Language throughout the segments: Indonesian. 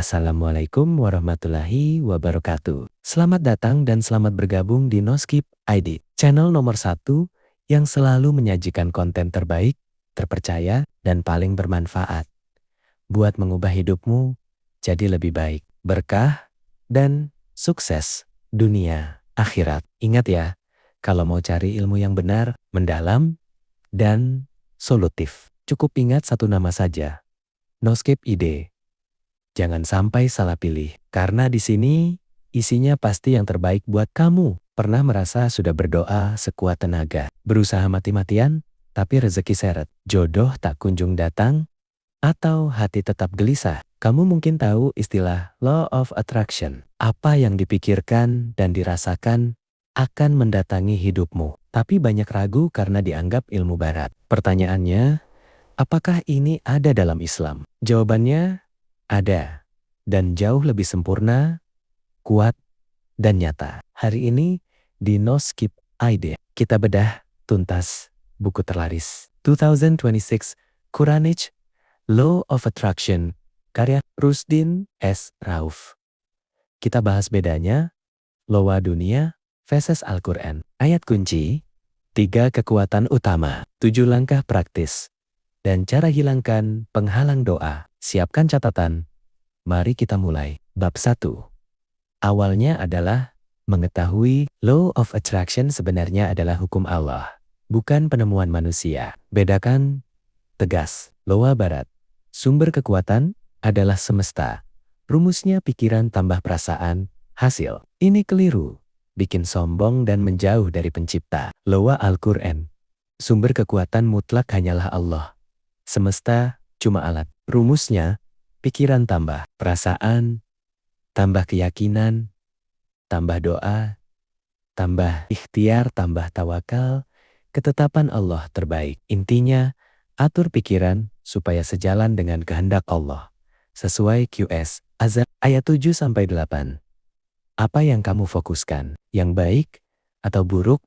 Assalamualaikum warahmatullahi wabarakatuh. Selamat datang dan selamat bergabung di Noskip ID, channel nomor 1 yang selalu menyajikan konten terbaik, terpercaya, dan paling bermanfaat. Buat mengubah hidupmu jadi lebih baik, berkah, dan sukses dunia akhirat. Ingat ya, kalau mau cari ilmu yang benar, mendalam, dan solutif, cukup ingat satu nama saja, Noskip ID. Jangan sampai salah pilih, karena di sini isinya pasti yang terbaik buat kamu. Pernah merasa sudah berdoa sekuat tenaga, berusaha mati-matian, tapi rezeki seret, jodoh tak kunjung datang, atau hati tetap gelisah? Kamu mungkin tahu istilah Law of Attraction. Apa yang dipikirkan dan dirasakan akan mendatangi hidupmu. Tapi banyak ragu karena dianggap ilmu barat. Pertanyaannya, apakah ini ada dalam Islam? Jawabannya, ada, dan jauh lebih sempurna, kuat, dan nyata. Hari ini di Noskip ID, kita bedah tuntas buku terlaris 2026 Quranic Law of Attraction karya Rushdin S. Rauf. Kita bahas bedanya Lawa Dunia versus Al-Quran. Ayat kunci, 3 kekuatan utama, 7 langkah praktis, dan cara hilangkan penghalang doa. Siapkan catatan. Mari kita mulai. Bab 1. Awalnya adalah mengetahui Law of Attraction sebenarnya adalah hukum Allah, bukan penemuan manusia. Bedakan tegas. Lawa Barat. Sumber kekuatan adalah semesta. Rumusnya pikiran tambah perasaan, hasil. Ini keliru. Bikin sombong dan menjauh dari pencipta. Lawa Al-Quran. Sumber kekuatan mutlak hanyalah Allah. Semesta cuma alat. Rumusnya, pikiran tambah perasaan, tambah keyakinan, tambah doa, tambah ikhtiar, tambah tawakal, ketetapan Allah terbaik. Intinya, atur pikiran supaya sejalan dengan kehendak Allah. Sesuai QS, Azab, ayat 7-8. Apa yang kamu fokuskan, yang baik atau buruk,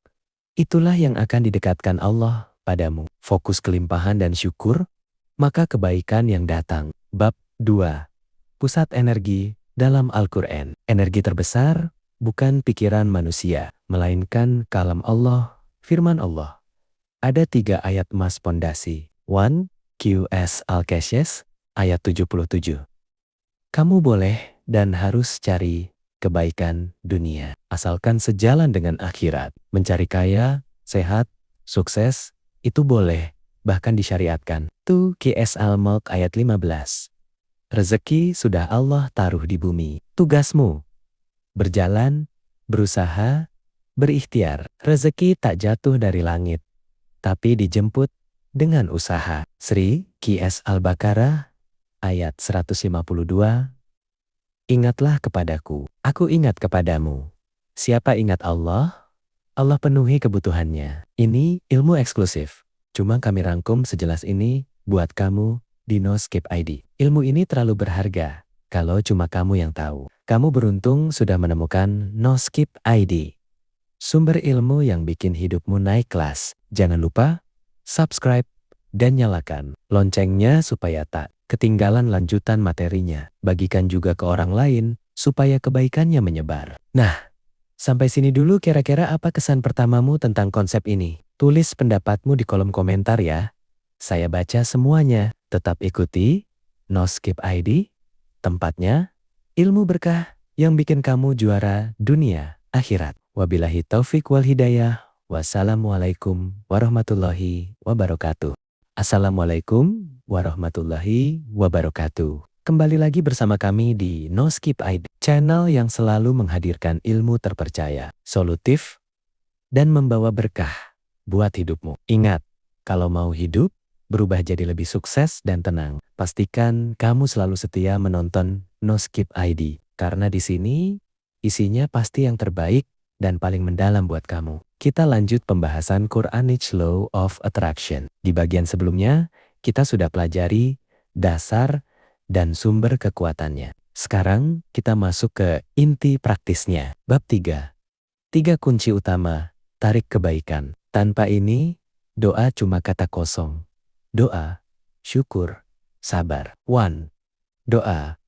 itulah yang akan didekatkan Allah padamu. Fokus kelimpahan dan syukur, maka kebaikan yang datang. Bab 2. Pusat energi dalam Al-Quran. Energi terbesar bukan pikiran manusia, melainkan kalam Allah, firman Allah. Ada 3 ayat emas pondasi. 1. QS Al-Kashyas, ayat 77. Kamu boleh dan harus cari kebaikan dunia, asalkan sejalan dengan akhirat. Mencari kaya, sehat, sukses, itu boleh, bahkan disyariatkan. 2 QS Al-Mulk ayat 15. Rezeki sudah Allah taruh di bumi. Tugasmu berjalan, berusaha, berikhtiar. Rezeki tak jatuh dari langit, tapi dijemput dengan usaha. Sri QS Al-Baqarah ayat 152. Ingatlah kepadaku, aku ingat kepadamu. Siapa ingat Allah, Allah penuhi kebutuhannya. Ini ilmu eksklusif. Cuma kami rangkum sejelas ini buat kamu di Noskip ID. Ilmu ini terlalu berharga kalau cuma kamu yang tahu. Kamu beruntung sudah menemukan Noskip ID. Sumber ilmu yang bikin hidupmu naik kelas. Jangan lupa subscribe dan nyalakan loncengnya supaya tak ketinggalan lanjutan materinya. Bagikan juga ke orang lain supaya kebaikannya menyebar. Nah, sampai sini dulu kira-kira apa kesan pertamamu tentang konsep ini? Tulis pendapatmu di kolom komentar ya. Saya baca semuanya. Tetap ikuti Noskip ID, tempatnya ilmu berkah yang bikin kamu juara dunia akhirat. Wabillahi taufik wal hidayah. Wassalamualaikum warahmatullahi wabarakatuh. Assalamualaikum warahmatullahi wabarakatuh. Kembali lagi bersama kami di Noskip ID, channel yang selalu menghadirkan ilmu terpercaya, solutif, dan membawa berkah buat hidupmu. Ingat, kalau mau hidup berubah jadi lebih sukses dan tenang, pastikan kamu selalu setia menonton Noskip ID, karena di sini isinya pasti yang terbaik dan paling mendalam buat kamu. Kita lanjut pembahasan Quranic Law of Attraction. Di bagian sebelumnya, kita sudah pelajari dasar dan sumber kekuatannya. Sekarang kita masuk ke inti praktisnya. Bab 3. 3 kunci utama, tarik kebaikan. Tanpa ini, doa cuma kata kosong. Doa, syukur, sabar. 1. Doa.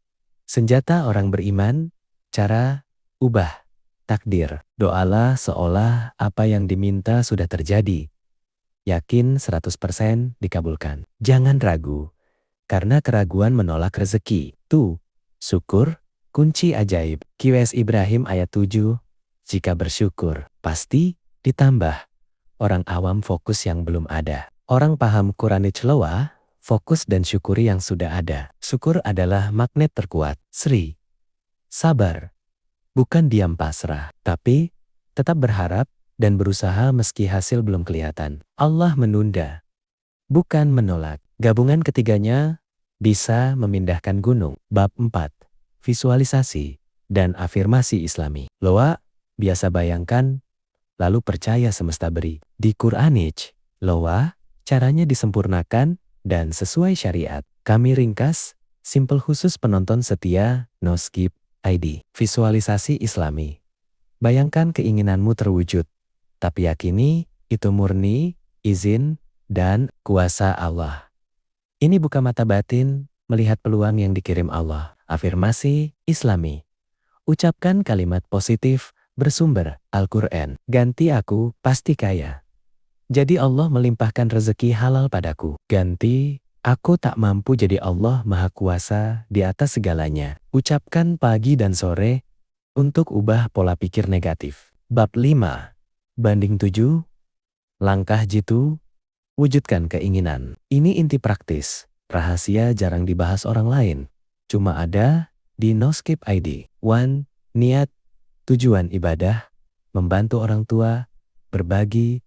Senjata orang beriman, cara ubah takdir. Doalah seolah apa yang diminta sudah terjadi. Yakin 100% dikabulkan. Jangan ragu, karena keraguan menolak rezeki. Tuh, syukur, kunci ajaib. QS Ibrahim ayat 7, jika bersyukur, pasti ditambah. Orang awam fokus yang belum ada. Orang paham Quranic loa, fokus dan syukuri yang sudah ada. Syukur adalah magnet terkuat. Sri, sabar, bukan diam pasrah, tapi tetap berharap dan berusaha meski hasil belum kelihatan. Allah menunda, bukan menolak. Gabungan ketiganya bisa memindahkan gunung. Bab 4. Visualisasi dan afirmasi Islami. Loa, biasa bayangkan, lalu percaya semesta beri. Di Quranic, loa, caranya disempurnakan dan sesuai syariat. Kami ringkas, simple khusus penonton setia, no skip, ID. Visualisasi Islami. Bayangkan keinginanmu terwujud, tapi yakini itu murni, izin, dan kuasa Allah. Ini buka mata batin, melihat peluang yang dikirim Allah. Afirmasi Islami. Ucapkan kalimat positif bersumber Al-Quran. Ganti aku pasti kaya. Jadi Allah melimpahkan rezeki halal padaku. Ganti aku tak mampu jadi Allah Maha Kuasa di atas segalanya. Ucapkan pagi dan sore untuk ubah pola pikir negatif. Bab 5. Banding 7. Langkah jitu. Wujudkan keinginan. Ini inti praktis. Rahasia jarang dibahas orang lain. Cuma ada di No Skip ID. 1. Niat. Tujuan ibadah. Membantu orang tua. Berbagi.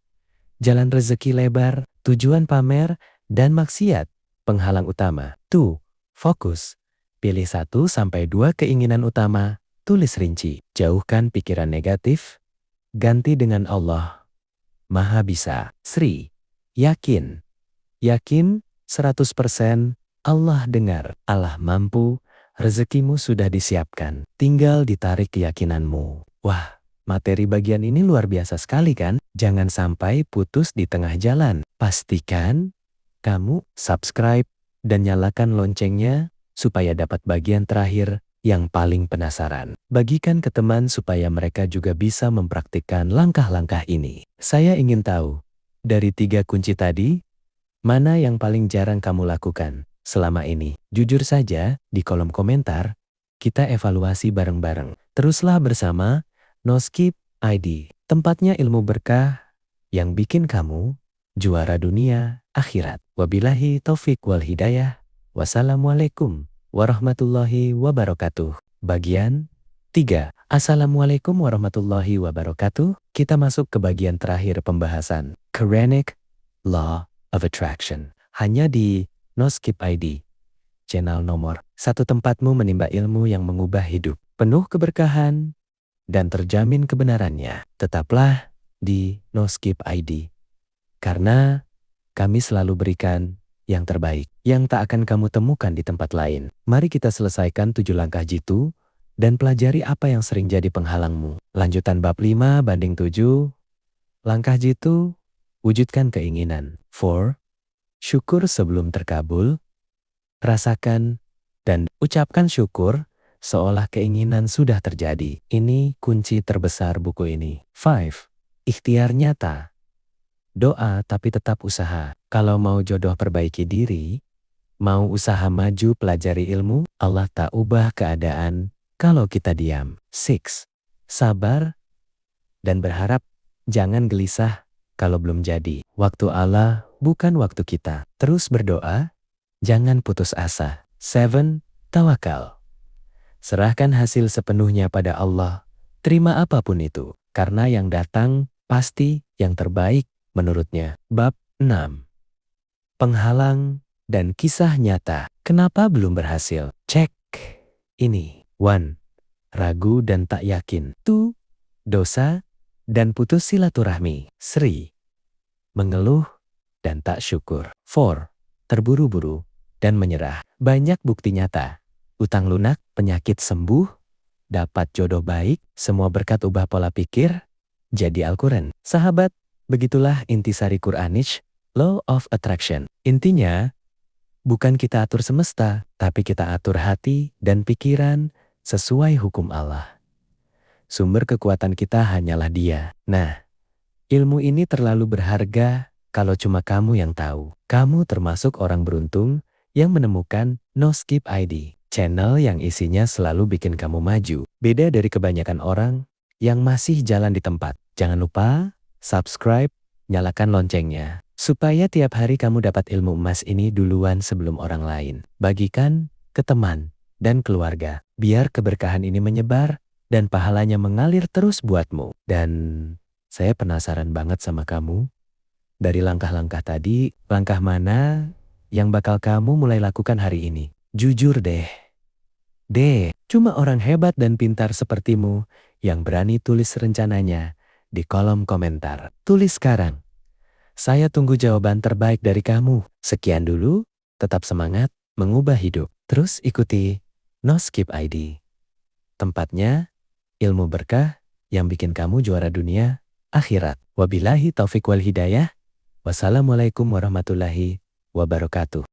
Jalan rezeki lebar. Tujuan pamer. Dan maksiat. Penghalang utama. 2. Fokus. Pilih 1-2 keinginan utama. Tulis rinci. Jauhkan pikiran negatif. Ganti dengan Allah Maha Bisa. Sri. Yakin. Yakin 100% Allah dengar. Allah mampu. Rezekimu sudah disiapkan. Tinggal ditarik keyakinanmu. Wah, materi bagian ini luar biasa sekali kan? Jangan sampai putus di tengah jalan. Pastikan kamu subscribe dan nyalakan loncengnya supaya dapat bagian terakhir yang paling penasaran. Bagikan ke teman supaya mereka juga bisa mempraktikkan langkah-langkah ini. Saya ingin tahu, dari 3 kunci tadi, mana yang paling jarang kamu lakukan selama ini? Jujur saja di kolom komentar, kita evaluasi bareng-bareng. Teruslah bersama No Skip ID, tempatnya ilmu berkah yang bikin kamu juara dunia akhirat. Wabillahi taufik wal hidayah. Wassalamualaikum warahmatullahi wabarakatuh. Bagian 3. Assalamualaikum warahmatullahi wabarakatuh. Kita masuk ke bagian terakhir pembahasan Quranic Law of Attraction. Hanya di No Skip ID, channel nomor 1 tempatmu menimba ilmu yang mengubah hidup. Penuh keberkahan dan terjamin kebenarannya. Tetaplah di No Skip ID. Karena kami selalu berikan yang terbaik, yang tak akan kamu temukan di tempat lain. Mari kita selesaikan 7 langkah jitu dan pelajari apa yang sering jadi penghalangmu. Lanjutan bab 5 banding 7. Langkah jitu, wujudkan keinginan. 4. Syukur sebelum terkabul. Rasakan dan ucapkan syukur seolah keinginan sudah terjadi. Ini kunci terbesar buku ini. 5. Ikhtiar nyata. Doa tapi tetap usaha. Kalau mau jodoh perbaiki diri, mau usaha maju pelajari ilmu, Allah tak ubah keadaan kalau kita diam. 6. Sabar dan berharap, jangan gelisah kalau belum jadi. Waktu Allah bukan waktu kita. Terus berdoa, jangan putus asa. 7. Tawakal. Serahkan hasil sepenuhnya pada Allah. Terima apapun itu, karena yang datang pasti yang terbaik menurutnya. Bab 6. Penghalang dan kisah nyata. Kenapa belum berhasil? Cek ini. 1. Ragu dan tak yakin. 2. Dosa dan putus silaturahmi. 3. Mengeluh dan tak syukur. 4. Terburu-buru dan menyerah. Banyak bukti nyata. Utang lunak, penyakit sembuh, dapat jodoh baik, semua berkat ubah pola pikir, jadi Al-Quran. Sahabat, begitulah intisari Quranic Law of Attraction. Intinya, Bukan kita atur semesta, tapi kita atur hati dan pikiran sesuai hukum Allah. Sumber kekuatan kita hanyalah Dia. Nah, ilmu ini terlalu berharga kalau cuma kamu yang tahu. Kamu termasuk orang beruntung yang menemukan No Skip ID, channel yang isinya selalu bikin kamu maju. Beda dari kebanyakan orang yang masih jalan di tempat. Jangan lupa subscribe, nyalakan loncengnya, supaya tiap hari kamu dapat ilmu emas ini duluan sebelum orang lain. Bagikan ke teman dan keluarga, biar keberkahan ini menyebar dan pahalanya mengalir terus buatmu. Dan saya penasaran banget sama kamu. Dari langkah-langkah tadi, langkah mana yang bakal kamu mulai lakukan hari ini? Jujur deh. Cuma orang hebat dan pintar sepertimu yang berani tulis rencananya di kolom komentar. Tulis sekarang. Saya tunggu jawaban terbaik dari kamu. Sekian dulu, tetap semangat, mengubah hidup. Terus ikuti No Skip ID. Tempatnya, ilmu berkah yang bikin kamu juara dunia, akhirat. Wabillahi taufik wal hidayah. Wassalamualaikum warahmatullahi wabarakatuh.